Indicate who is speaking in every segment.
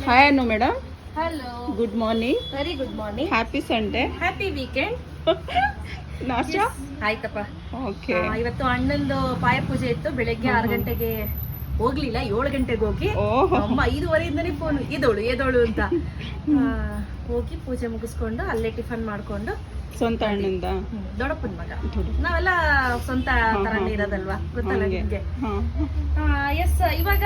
Speaker 1: Hi ಅನ್ನು madam.
Speaker 2: Hello,
Speaker 1: good morning.
Speaker 2: Very good morning.
Speaker 1: Happy Sunday.
Speaker 2: Happy weekend.
Speaker 1: ನಾಷ್ಟಾ
Speaker 2: ಆಯ್ತಪ್ಪ.
Speaker 1: Okay.
Speaker 2: ಇವತ್ತು ಅಣ್ಣಂದು ಪಾಯ ಪೂಜೆ ಇತ್ತು. ಬೆಳಗ್ಗೆ 6 ಗಂಟೆಗೆ ಹೋಗ್ಲಿಲ್ಲ, 7 ಗಂಟೆಗೆ ಹೋಗಿ ಅಮ್ಮ 5:30ಇಂದನೇ ಫೋನ್ ಎದೋಳು ಅಂತ ಹೋಗಿ ಪೂಜೆ ಮುಗಿಸ್ಕೊಂಡು ಅಲ್ಲೇ ಟಿಫನ್ ಮಾಡ್ಕೊಂಡು.
Speaker 1: ಸ್ವಂತ ಅಣ್ಣಂದ
Speaker 2: ದೊಡ್ಡಪ್ಪನ ಮಗ, ನಾವೆಲ್ಲ ಸ್ವಂತ ತರನೇ ಇರೋದಲ್ವಾ, ಗೊತ್ತಲ್ಲ ನಿಮ್ಗೆ. ಎಸ್, ಇವಾಗ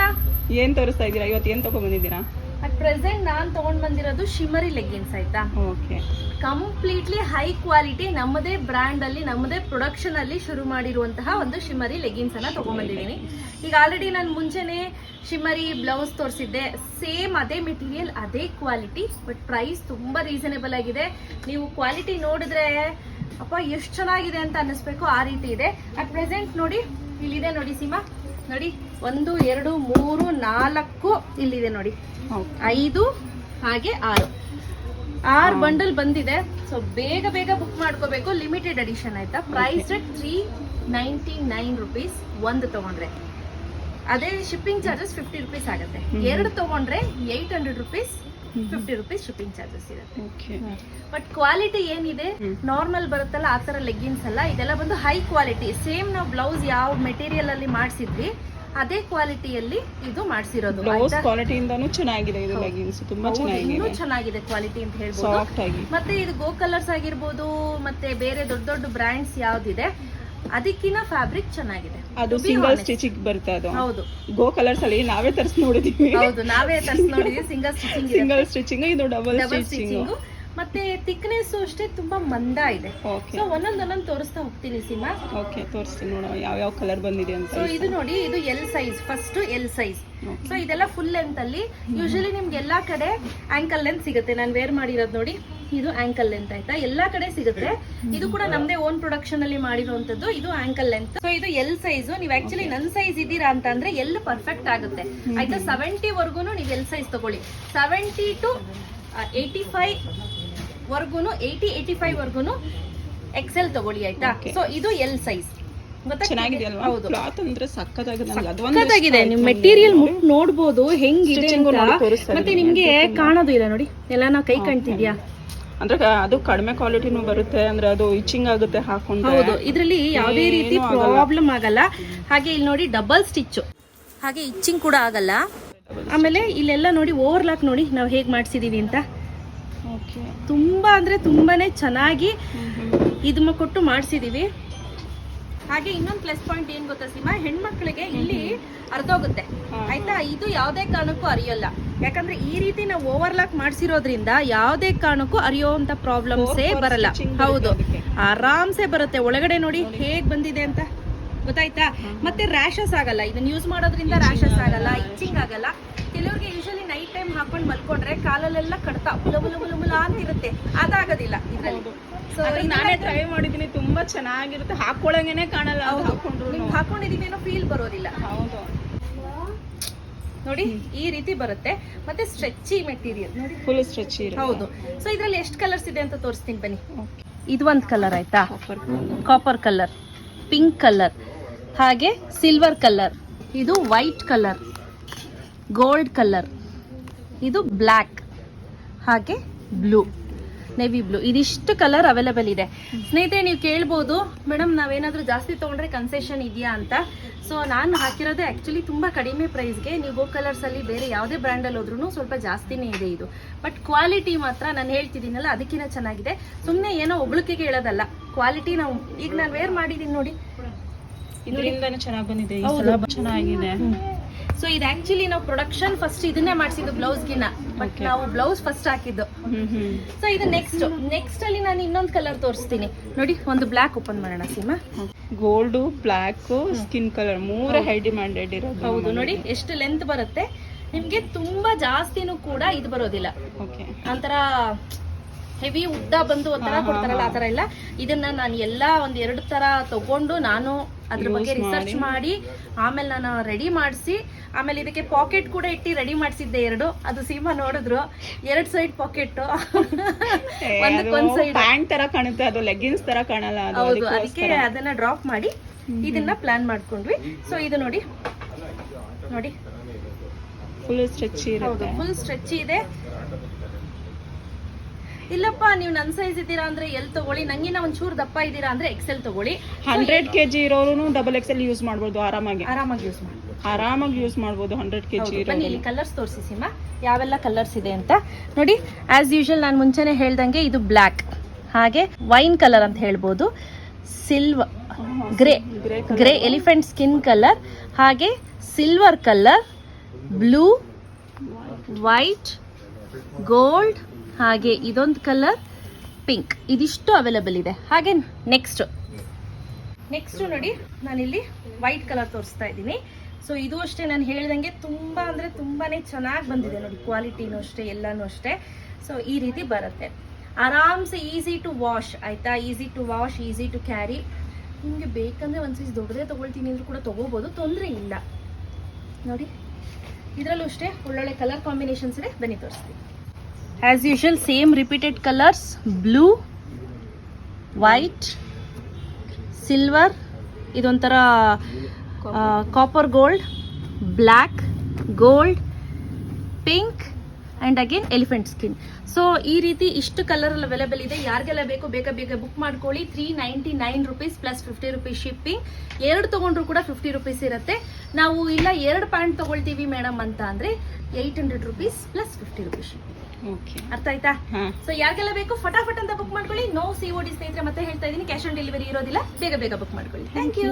Speaker 1: ಏನ್ ತೋರಿಸ್ತಾ ಇದೀರಾ? ಇವತ್ತು ಏನ್ ತಗೊಂಡ್ ಬಂದಿದ್ದೀರಾ?
Speaker 2: ಅಟ್ ಪ್ರೆಸೆಂಟ್ ನಾನ್ ತಗೊಂಡ್ ಬಂದಿರೋದು ಶಿಮರಿ ಲೆಗ್ಗಿನ್ಸ್ ಆಯ್ತಾ.
Speaker 1: ಓಕೆ.
Speaker 2: ಕಂಪ್ಲೀಟ್ಲಿ ಹೈ ಕ್ವಾಲಿಟಿ, ನಮ್ಮದೇ ಬ್ರ್ಯಾಂಡ್ ಅಲ್ಲಿ, ನಮ್ಮದೇ ಪ್ರೊಡಕ್ಷನ್ ಅಲ್ಲಿ ಶುರು ಮಾಡಿರುವಂತಹ ಒಂದು ಶಿಮರಿ ಲೆಗ್ಗಿನ್ಸ್ ಅನ್ನ ತಗೊಂಡ್ಬಂದಿದ್ದೀನಿ. ಈಗ ಆಲ್ರೆಡಿ ನಾನು ಮುಂಚೆನೆ ಶಿಮರಿ ಬ್ಲೌಸ್ ತೋರಿಸಿದ್ದೆ, ಸೇಮ್ ಅದೇ ಮೆಟೀರಿಯಲ್, ಅದೇ ಕ್ವಾಲಿಟಿ, ಬಟ್ ಪ್ರೈಸ್ ತುಂಬಾ ರೀಸನೇಬಲ್ ಆಗಿದೆ. ನೀವು ಕ್ವಾಲಿಟಿ ನೋಡಿದ್ರೆ ಅಪ್ಪ ಎಷ್ಟು ಚೆನ್ನಾಗಿದೆ ಅಂತ ಅನ್ನಿಸ್ಬೇಕು, ಆ ರೀತಿ ಇದೆ. ಅಟ್ ಪ್ರೆಸೆಂಟ್ ನೋಡಿ, ಇಲ್ಲಿದೆ ನೋಡಿ ಸೀಮಾ, ನೋಡಿ 1 2 3 4 ಇಲ್ಲಿದೆ ನೋಡಿ, 5 ಹಾಗೆ 6 ಬಂಡಲ್ ಬಂದಿದೆ. ಸೊ ಬೇಗ ಬೇಗ ಬುಕ್ ಮಾಡ್ಕೋಬೇಕು, ಲಿಮಿಟೆಡ್ ಎಡಿಷನ್ ಆಯ್ತಾ. ಪ್ರೈಸ್ 399 ರುಪೀಸ್ ಒಂದು ತಗೊಂಡ್ರೆ. ಅದೇ ಶಿಪ್ಪಿಂಗ್ ಚಾರ್ಜಸ್ 50 ರುಪೀಸ್ ಆಗುತ್ತೆ. 2 ತಗೊಂಡ್ರೆ 800 ರುಪೀಸ್, 50 ರುಪೀಸ್ ಶಿಪ್ಪಿಂಗ್ ಚಾರ್ಜಸ್ ಇರುತ್ತೆ. ಬಟ್ ಕ್ವಾಲಿಟಿ ಏನಿದೆ, ನಾರ್ಮಲ್ ಬರುತ್ತಲ್ಲ ಆ ತರ ಲೆಗ್ಗಿನ್ಸ್ ಅಲ್ಲ, ಇದೆಲ್ಲ ಬಂದು ಹೈ ಕ್ವಾಲಿಟಿ. ಸೇಮ್ ನಾವು ಬ್ಲೌಸ್ ಯಾವ ಮೆಟೀರಿಯಲ್ ಅಲ್ಲಿ ಮಾಡಿಸಿದ್ವಿ ಅದೇ ಕ್ವಾಲಿಟಿಯಲ್ಲಿ ಇದು ಮಾಡಿಸಿರೋದು.
Speaker 1: ಬ್ಲೌಸ್ ಕ್ವಾಲಿಟಿಯಿಂದನೂ ಚೆನ್ನಾಗಿದೆ ಇದು ಲೆಗ್ಗಿನ್ಸ್, ತುಂಬಾ ಚೆನ್ನಾಗಿದೆ,
Speaker 2: ಇನ್ನೂ ಚೆನ್ನಾಗಿದೆ ಕ್ವಾಲಿಟಿ ಅಂತ ಹೇಳ್ಬೋದು.
Speaker 1: ಸಾಫ್ಟ್ ಆಗಿ.
Speaker 2: ಮತ್ತೆ ಇದು ಗೋ ಕಲರ್ಸ್ ಆಗಿರ್ಬೋದು, ಮತ್ತೆ ಬೇರೆ ದೊಡ್ಡ ದೊಡ್ಡ ಬ್ರ್ಯಾಂಡ್ಸ್ ಯಾವ್ದಿದೆ ಅದಕ್ಕಿಂತ ಫ್ಯಾಬ್ರಿಕ್ ಚೆನ್ನಾಗಿದೆ.
Speaker 1: ಅದು ಸಿಂಗಲ್ ಸ್ಟಿಚಿಂಗ್ ಬರುತ್ತೆ. ಅದು
Speaker 2: ಹೌದು,
Speaker 1: ಗೋ ಕಲರ್ಸ್ ಅಲ್ಲಿ ನಾವೇ ತರಿಸಿ ನೋಡಿದೀವಿ.
Speaker 2: ಹೌದು, ನಾವೇ ತರಿಸಿ ನೋಡಿದ್ವಿ. ಸಿಂಗಲ್
Speaker 1: ಸ್ಟಿಚಿಂಗ್, ಇದು ಡಬಲ್ ಸ್ಟಿಚಿಂಗ್.
Speaker 2: ಮತ್ತೆ ಥಿಕ್ನೆಸ್ ಅಷ್ಟೇ ತುಂಬಾ ಮಂದ ಇದೆ. ಸೊ ಒಂದೊಂದೊಂದೊಂದು ತೋರಿಸ್ತಾ ಹೋಗ್ತೀನಿ ಸೀಮಾ.
Speaker 1: ಓಕೆ, ತೋರಿಸ್ತೀನಿ ನೋಡೋಣ ಯಾವ ಯಾವ ಕಲರ್ ಬಂದಿದೆ ಅಂತ.
Speaker 2: ಸೊ ಇದು ನೋಡಿ, ಇದು L size, first L size. So ಇದೆಲ್ಲ ಫುಲ್ ಲೆಂತ್ ಅಲ್ಲಿ. ಯೂಶಲಿ ನಿಮ್ಗೆ ಎಲ್ಲಾ ಕಡೆ ಆಂಕಲ್ ಲೆಂತ್ ಸಿಗುತ್ತೆ. ನಾನು ವೇರ್ ಮಾಡಿರೋದು ನೋಡಿ, ಇದು ಆಂಕಲ್ ಲೆಂತ್ ಆಯ್ತಾ, ಎಲ್ಲಾ ಕಡೆ ಸಿಗುತ್ತೆ. ಇದು ಕೂಡ ನಮ್ದೇ ಓನ್ ಪ್ರೊಡಕ್ಷನ್ ಅಲ್ಲಿ ಮಾಡಿರುವಂತದ್ದು. ಇದು ಆಂಕಲ್ ಲೆಂತ್. ಸೊ ಇದು ಎಲ್ ಸೈಜ್. ನೀವು ಆಕ್ಚುಲಿ ನನ್ನ ಸೈಜ್ ಇದ್ದೀರಾ ಅಂತ ಅಂದ್ರೆ ಎಲ್ ಪರ್ಫೆಕ್ಟ್ ಆಗುತ್ತೆ ಆಯ್ತಾ. 70 ವರ್ಗು ನೀವು ಎಲ್ ಸೈಜ್ ತಗೊಳ್ಳಿ. 70 to 85 ವರ್ಗುನು, 80-85 ವರ್ಗುನು ಎಕ್ಸೆಲ್ ತಗೊಳ್ಳಿ ಆಯ್ತಾ. ಸೊ ಇದು ಎಲ್ ಸೈಜ್.
Speaker 1: ಚೆನ್ನಾಗಿದೆ ಅಲ್ವಾ? ಕ್ಲಾತ್ ಅಂದ್ರೆ
Speaker 2: ಸಕ್ಕತ್ತಾಗಿದೆ. ನೀವು ಮೆಟೀರಿಯಲ್ ಮುಟ್ ನೋಡ್ಬೋದು ಹೆಂಗಿದೆ ಅಂತ. ಮತ್ತೆ ನಿಮ್ಗೆ ಕಾಣೋದು ಇಲ್ಲ ನೋಡಿ, ಎಲ್ಲ ನಾವು ಕೈ ಕಾಣ್ತಿದ್ಯಾ
Speaker 1: ಅಂದ್ರೆ ಅದು ಕಡಿಮೆ ಕ್ವಾಲಿಟಿನೂ ಬರುತ್ತೆ, ಅಂದ್ರೆ ಅದು ಇಚಿಂಗ್ ಆಗುತ್ತೆ ಹಾಕೊಂಡು.
Speaker 2: ಹೌದು, ಇದ್ರಲ್ಲಿ ಯಾವುದೇ ರೀತಿ ಪ್ರಾಬ್ಲಮ್ ಆಗಲ್ಲ. ಹಾಗೆ ಇಲ್ಲಿ ನೋಡಿ ಡಬಲ್ ಸ್ಟಿಚ್, ಹಾಗೆ ಇಚ್ಚಿಂಗ್ ಕೂಡ ಆಗಲ್ಲ. ಆಮೇಲೆ ಇಲ್ಲೆಲ್ಲ ನೋಡಿ ಓವರ್ಲಾಕ್ ನೋಡಿ ನಾವು ಹೇಗ್ ಮಾಡ್ಸಿದೀವಿ ಅಂತ. ತುಂಬಾ ಅಂದ್ರೆ ತುಂಬಾನೇ ಚೆನ್ನಾಗಿ ಇದನ್ನ ಕೊಟ್ಟು ಮಾಡ್ಸಿದೀವಿ. ಹಾಗೆ ಇನ್ನೊಂದು ಪ್ಲಸ್ ಪಾಯಿಂಟ್ ಏನ್ ಗೊತ್ತಾ ಸೀಮಾ, ಹೆಣ್ಮಕ್ಳಿಗೆ ಇಲ್ಲಿ ಅರ್ಧೋಗುತ್ತೆ ಆಯ್ತಾ. ಇದು ಯಾವ್ದೇ ಕಾರಣಕ್ಕೂ ಅರಿಯಲ್ಲ, ಯಾಕಂದ್ರೆ ಈ ರೀತಿ ನಾವು ಓವರ್ಲಾಕ್ ಮಾಡ್ಸಿರೋದ್ರಿಂದ ಯಾವ್ದೇ ಕಾರಣಕ್ಕೂ ಅರಿಯೋಂತ ಪ್ರಾಬ್ಲಮ್ಸೇ ಬರಲ್ಲ. ಹೌದು, ಆರಾಮ್ಸೆ ಬರುತ್ತೆ. ಒಳಗಡೆ ನೋಡಿ ಹೇಗ್ ಬಂದಿದೆ ಅಂತ ಗೊತ್ತಾಯ್ತಾ. ಮತ್ತೆ ರ್ಯಾಷಸ್ ಆಗಲ್ಲ, ಇದನ್ನ ಯೂಸ್ ಮಾಡೋದ್ರಿಂದ ರ್ಯಾಷಸ್ ಆಗಲ್ಲ, ಇಚ್ಚಿಂಗ್ ಆಗಲ್ಲ. ಕೆಲವ್ರಿಗೆ ಯೂಶಲಿ ನೈಟ್ ಟೈಮ್ ಹಾಕೊಂಡು ಮಲ್ಕೊಂಡ್ರೆ ಕಾಲಲ್ಲೆಲ್ಲ ಕಡ್ತಾ ಮುಲ ಅಂತ ಇರುತ್ತೆ, ಅದಾಗೋದಿಲ್ಲ ಇದ್ರಲ್ಲಿ. ಸೊ
Speaker 1: ನಾನೇ ಟ್ರೈ ಮಾಡಿದೀನಿ, ತುಂಬಾ ಚೆನ್ನಾಗಿರುತ್ತೆ, ಹಾಕೊಳ್ಳಂಗೇನೆ ಕಾಣಲ್ಲ.
Speaker 2: ಹಾಕೊಂಡಿದೀವಿ ಏನೋ ಫೀಲ್ ಬರೋದಿಲ್ಲ.
Speaker 1: ಹೌದು
Speaker 2: ನೋಡಿ ಈ ರೀತಿ ಬರುತ್ತೆ. ಮತ್ತೆ ಸ್ಟ್ರೆಚಿ ಮೆಟೀರಿಯಲ್ ನೋಡಿ,
Speaker 1: ಫುಲ್ ಸ್ಟ್ರೆಚಿ.
Speaker 2: ಹೌದು. ಸೊ ಇದ್ರಲ್ಲಿ ಎಷ್ಟು ಕಲರ್ಸ್ ಇದೆ ಅಂತ ತೋರಿಸ್ತೀನಿ ಬನ್ನಿ. ಇದು ಒಂದು ಕಲರ್ ಆಯ್ತಾ, ಕಾಪರ್ ಕಲರ್, ಪಿಂಕ್ ಕಲರ್, ಹಾಗೆ ಸಿಲ್ವರ್ ಕಲರ್, ಇದು ವೈಟ್ ಕಲರ್, ಗೋಲ್ಡ್ ಕಲರ್, ಇದು ಬ್ಲ್ಯಾಕ್, ಹಾಗೆ ಬ್ಲೂ, ನೇವಿ ಬ್ಲೂ. ಇದಿಷ್ಟು ಕಲರ್ ಅವೈಲೇಬಲ್ ಇದೆ. ಸ್ನೇಹಿತರೆ, ನೀವು ಕೇಳ್ಬೋದು ಮೇಡಮ್ ನಾವೇನಾದ್ರೂ ಜಾಸ್ತಿ ತಗೊಂಡ್ರೆ ಕನ್ಸೆಷನ್ ಇದೆಯಾ ಅಂತ. ಸೊ ನಾನು ಹಾಕಿರೋದೇ ಆಕ್ಚುಲಿ ತುಂಬಾ ಕಡಿಮೆ ಪ್ರೈಸ್ಗೆ. ನೀವು ಗೋ ಕಲರ್ಸ್ ಅಲ್ಲಿ ಬೇರೆ ಯಾವುದೇ ಬ್ರ್ಯಾಂಡ್ ಅಲ್ಲಿ ಹೋದ್ರೂ ಸ್ವಲ್ಪ ಜಾಸ್ತಿನೇ ಇದೆ ಇದು. ಬಟ್ ಕ್ವಾಲಿಟಿ ಮಾತ್ರ ನಾನು ಹೇಳ್ತಿದ್ದೀನಲ್ಲ ಅದಕ್ಕಿಂತ ಚೆನ್ನಾಗಿದೆ. ಸುಮ್ಮನೆ ಏನೋ ಒಬ್ಳಿಕೆಗೆ ಹೇಳೋದಲ್ಲ, ಕ್ವಾಲಿಟಿ ನಾವು ಈಗ ನಾನು ವೇರ್ ಮಾಡಿದೀನಿ ನೋಡಿ,
Speaker 1: ಇದರಿಂದಾನೇ ಚೆನ್ನಾಗಿ ಬಂದಿದೆ, ಚೆನ್ನಾಗಿದೆ.
Speaker 2: ಸೊ ಇದು ಆಕ್ಚುಲಿ ನಾವು ಪ್ರೊಡಕ್ಷನ್ ಫಸ್ಟ್ ಇದನ್ನೇ ಮಾಡಿಸಿದ್ದು ಬ್ಲೌಸ್ಗಿನ, ಬಟ್ ನಾವು ಬ್ಲೌಸ್ ಫಸ್ಟ್ ಹಾಕಿದ್ದು. ಸೊ ಇದು ನೆಕ್ಸ್ಟ್ ಅಲ್ಲಿ ನಾನು ಇನ್ನೊಂದು ಕಲರ್ ತೋರಿಸ್ತೀನಿ ನೋಡಿ. ಒಂದು ಬ್ಲ್ಯಾಕ್ ಓಪನ್ ಮಾಡೋಣ Seema.
Speaker 1: Gold, black, skin colour ಮೂರೇ ಹೈ ಡಿಮ್ಯಾಂಡೆಡ್ ಇರೋದು.
Speaker 2: ಹೌದು, ನೋಡಿ ಎಷ್ಟು ಲೆಂತ್ ಬರುತ್ತೆ ನಿಮ್ಗೆ. ತುಂಬಾ ಜಾಸ್ತಿನೂ ಕೂಡ ಇದು ಬರೋದಿಲ್ಲ, ಒಂಥರ ಹೆವಿ ಉದ್ದ ಬಂದು ಒಂಥರ ಕೊಡ್ತಾರಲ್ಲ ಆ ತರ ಇಲ್ಲ. ಇದನ್ನ ನಾನು ಎಲ್ಲಾ 1-2 ತರ ತಗೊಂಡು ನಾನು ಅದ್ರ ಬಗ್ಗೆ ರಿಸರ್ಚ್ ಮಾಡಿ ಆಮೇಲೆ ನಾನು ರೆಡಿ ಮಾಡಿಸಿ, ಆಮೇಲೆ ಇದಕ್ಕೆ ಪಾಕೆಟ್ ಕೂಡ ಇಟ್ಟು ರೆಡಿ ಮಾಡಿಸಿದ್ದೆ 2. ಅದು ಸೀಮಾ ನೋಡಿದ್ರು, 2 ಸೈಡ್ ಪಾಕೆಟ್, ಒಂದಕ್ಕೊಂದ್ ಸೈಡ್
Speaker 1: ಪ್ಯಾಂಟ್ ತರ ಕಾಣುತ್ತೆ, ಅದು ಲೆಗ್ಗಿನ್ಸ್ ತರ ಕಾಣಲ್ಲ.
Speaker 2: ಹೌದು, ಅದಕ್ಕೆ ಅದನ್ನ ಡ್ರಾಪ್ ಮಾಡಿ ಇದನ್ನ ಪ್ಲಾನ್ ಮಾಡ್ಕೊಂಡ್ವಿ. ಸೊ ಇದು ನೋಡಿ
Speaker 1: ಫುಲ್ ಸ್ಟ್ರೆಚ್
Speaker 2: ಹೌದು,
Speaker 1: ಇರುತ್ತೆ.
Speaker 2: ಫುಲ್ ಸ್ಟ್ರೆಚ್ ಇದೆ. ಇಲ್ಲಪ್ಪ ನೀವು ನನ್ನ ಸೈಜ್ ಇದ್ದೀರಾ ಅಂದ್ರೆ ಎಲ್ ತಗೊಳ್ಳಿ, ನಂಗಿನ ಒಂಚೂರು ದಪ್ಪ ಇದ್ದೀರಾ ಅಂದ್ರೆ ಎಕ್ಸೆಲ್ ತಗೊಳ್ಳಿ.
Speaker 1: 100 kg ಇರೋರು ಡಬಲ್ ಎಕ್ಸೆಲ್ ಯೂಸ್ ಮಾಡ್ಬೋದು ಆರಾಮಾಗಿ
Speaker 2: ಯೂಸ್ ಮಾಡ್ಬೋದು.
Speaker 1: ಆರಾಮಾಗಿ ಯೂಸ್ ಮಾಡ್ಬೋದು 100 kg
Speaker 2: ಬನ್ನಿ
Speaker 1: ಇರೋರು.
Speaker 2: ಇಲ್ಲಿ ಕಲರ್ಸ್ ತೋರಿಸಿ ಸಿಮಾ, ಯಾವೆಲ್ಲ ಕಲರ್ಸ್ ಇದೆ ಅಂತ ನೋಡಿ. ಆಸ್ ಯೂಶುವಲ್ ನಾನು ಮುಂಚೆನೆ ಹೇಳ್ದಂಗೆ ಇದು ಬ್ಲ್ಯಾಕ್, ಹಾಗೆ ವೈನ್ ಕಲರ್ ಅಂತ ಹೇಳ್ಬೋದು, silver, grey elephant skin colour, ಹಾಗೆ silver colour, blue, white, gold, ಹಾಗೆ ಇದೊಂದು ಕಲರ್ ಪಿಂಕ್, ಇದಿಷ್ಟು ಅವೈಲಬಲ್ ಇದೆ. ಹಾಗೆ ನೆಕ್ಸ್ಟ್ ನೋಡಿ, ನಾನಿಲ್ಲಿ ವೈಟ್ ಕಲರ್ ತೋರಿಸ್ತಾ ಇದ್ದೀನಿ. ಸೊ ಇದು ಅಷ್ಟೇ ನಾನು ಹೇಳ್ದಂಗೆ ತುಂಬಾ ಅಂದ್ರೆ ತುಂಬಾನೇ ಚೆನ್ನಾಗಿ ಬಂದಿದೆ ನೋಡಿ, ಕ್ವಾಲಿಟಿನೂ ಅಷ್ಟೇ, ಎಲ್ಲಾನು ಅಷ್ಟೇ. ಸೊ ಈ ರೀತಿ ಬರುತ್ತೆ, ಆರಾಮ್ಸೆ ಈಸಿ ಟು ವಾಶ್, ಆಯ್ತಾ? Easy to wash, easy to carry. ನಿಮಗೆ ಬೇಕಂದ್ರೆ ಒಂದು ಸೈಜ್ ದೊಡ್ಡದೇ ತೊಗೊಳ್ತೀನಿ ಅಂದ್ರೂ ಕೂಡ ತೊಗೋಬೋದು, ತೊಂದರೆ ಇಲ್ಲ. ನೋಡಿ ಇದರಲ್ಲೂ ಅಷ್ಟೇ ಒಳ್ಳೊಳ್ಳೆ ಕಲರ್ ಕಾಂಬಿನೇಷನ್ಸ್ ಇದೆ, ಬನ್ನಿ ತೋರಿಸ್ತೀನಿ. As usual same repeated colours, blue, white, silver, ಇದೊಂಥರ copper gold, black, gold, pink and again elephant skin. So ಈ ರೀತಿ ಇಷ್ಟು ಕಲರಲ್ಲಿ ಅವೈಲೇಬಲ್ ಇದೆ. ಯಾರಿಗೆಲ್ಲ ಬೇಕು ಬೇಗ ಬೇಗ ಬುಕ್ ಮಾಡ್ಕೊಳ್ಳಿ. 399 ರುಪೀಸ್ ಪ್ಲಸ್ 50 ರುಪೀಸ್ ಶಿಪ್ಪಿಂಗ್. 2 ತೊಗೊಂಡ್ರು ಕೂಡ 50 ರುಪೀಸ್ ಇರುತ್ತೆ. ನಾವು ಇಲ್ಲ 2 ಪ್ಯಾಂಟ್ ತೊಗೊಳ್ತೀವಿ ಮೇಡಮ್ ಅಂತ ಅಂದರೆ 800 rupees plus 50 rupees shipping.
Speaker 1: Okay,
Speaker 2: ಅರ್ಥ ಆಯ್ತಾ? ಸೊ ಯಾರಿಗೆಲ್ಲ ಬೇಕು ಫಟಾಫಟ್ ಅಂತ ಬುಕ್ ಮಾಡ್ಕೊಳ್ಳಿ. ನೋ COD ಸ್ನೇಹಿತರೆ, ಮತ್ತೆ ಹೇಳ್ತಾ ಇದ್ದೀನಿ, ಕ್ಯಾಶ್ ಆನ್ ಡೆಲಿವರಿ ಇರೋದಿಲ್ಲ. ಬೇಗ ಬೇಗ ಬುಕ್ ಮಾಡ್ಕೊಳ್ಳಿ. Thank you.